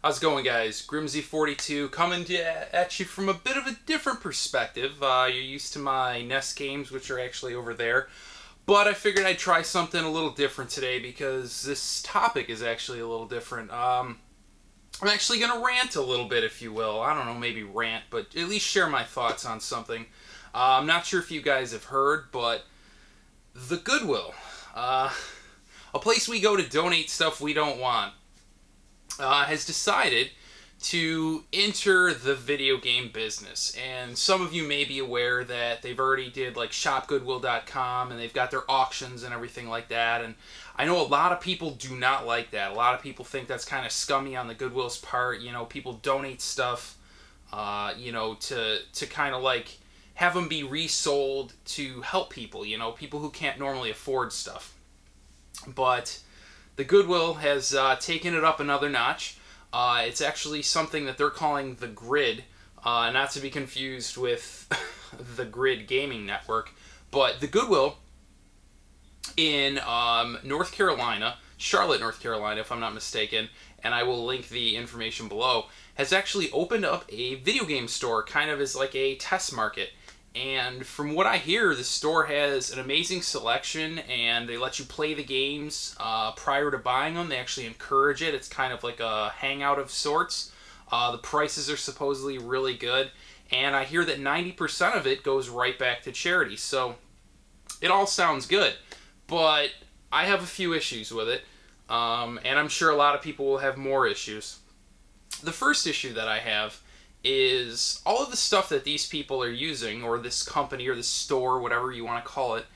How's it going, guys? Grimsie42 coming at you from a bit of a different perspective. You're used to my NES games, which are actually over there. But I figured I'd try something a little different today because this topic is actually a little different. I'm actually going to rant a little bit, if you will. I don't know, maybe rant, but at least share my thoughts on something. I'm not sure if you guys have heard, but the Goodwill, a place we go to donate stuff we don't want, has decided to enter the video game business. And some of you may be aware that they've already did like shopgoodwill.com and they've got their auctions and everything like that. And I know a lot of people do not like that. A lot of people think that's kind of scummy on the Goodwill's part. You know, people donate stuff, you know, to kind of like have them be resold to help people, you know, people who can't normally afford stuff. But the Goodwill has taken it up another notch. It's actually something that they're calling the Grid, not to be confused with the Grid Gaming Network. But the Goodwill in North Carolina, Charlotte, North Carolina, if I'm not mistaken, and I will link the information below, has actually opened up a video game store kind of as like a test market. And from what I hear, the store has an amazing selection, and they let you play the games prior to buying them. They actually encourage it. It's kind of like a hangout of sorts. The prices are supposedly really good, and I hear that 90% of it goes right back to charity. So it all sounds good, but I have a few issues with it, and I'm sure a lot of people will have more issues. The first issue that I have is all of the stuff that these people are using, or this company, or this store, whatever you want to call it,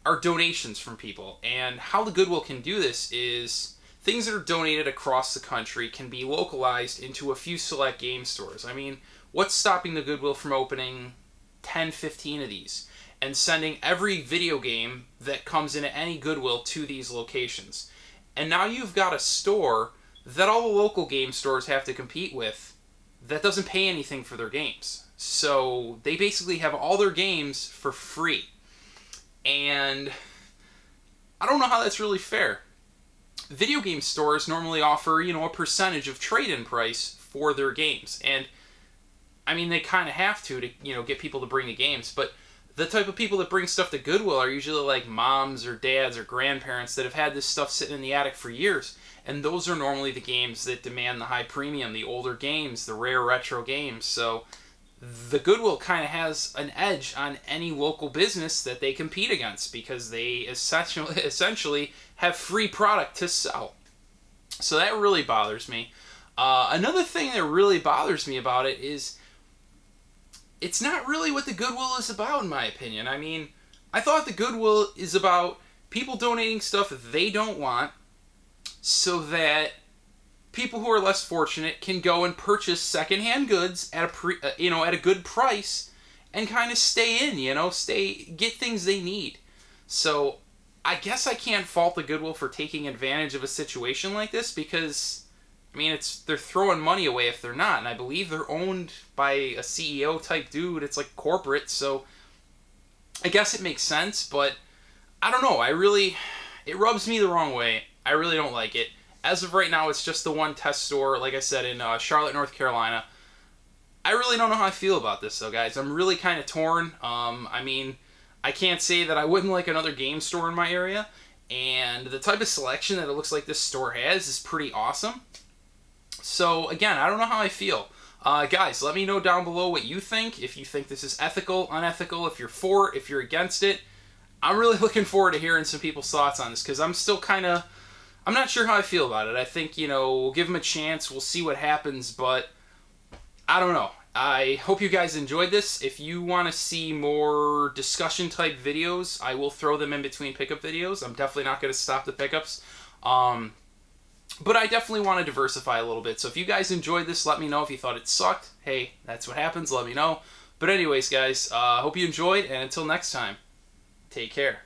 are donations from people. And how the Goodwill can do this is things that are donated across the country can be localized into a few select game stores. I mean, what's stopping the Goodwill from opening 10, 15 of these and sending every video game that comes into any Goodwill to these locations? And now you've got a store that all the local game stores have to compete with that doesn't pay anything for their games. So they basically have all their games for free. And I don't know how that's really fair. Video game stores normally offer, you know, a percentage of trade-in price for their games. And I mean, they kind of have to, you know, get people to bring the games. But the type of people that bring stuff to Goodwill are usually like moms or dads or grandparents that have had this stuff sitting in the attic for years. And those are normally the games that demand the high premium, the older games, the rare retro games. So the Goodwill kind of has an edge on any local business that they compete against because they essentially have free product to sell. So that really bothers me. Another thing that really bothers me about it is it's not really what the Goodwill is about, in my opinion. I mean, I thought the Goodwill is about people donating stuff they don't want, so that people who are less fortunate can go and purchase secondhand goods at a good price and kind of stay in, you know, get things they need. So I guess I can't fault the Goodwill for taking advantage of a situation like this because, I mean, they're throwing money away if they're not, and I believe they're owned by a CEO type dude. It's like corporate, so I guess it makes sense, but I don't know. It rubs me the wrong way. I really don't like it. As of right now, it's just the one test store, like I said, in Charlotte, North Carolina. I really don't know how I feel about this, though, guys. I'm really kind of torn. I mean, I can't say that I wouldn't like another game store in my area, and the type of selection that it looks like this store has is pretty awesome. So, again, I don't know how I feel. Guys, let me know down below what you think, if you think this is ethical, unethical, if you're for it, if you're against it. I'm really looking forward to hearing some people's thoughts on this, because I'm still kind of, I'm not sure how I feel about it. I think, you know, we'll give them a chance, we'll see what happens, but I don't know. I hope you guys enjoyed this. If you want to see more discussion type videos, I will throw them in between pickup videos. I'm definitely not going to stop the pickups. But I definitely want to diversify a little bit. So if you guys enjoyed this, let me know. If you thought it sucked, hey, that's what happens, let me know. But anyways, guys, hope you enjoyed, and until next time, take care.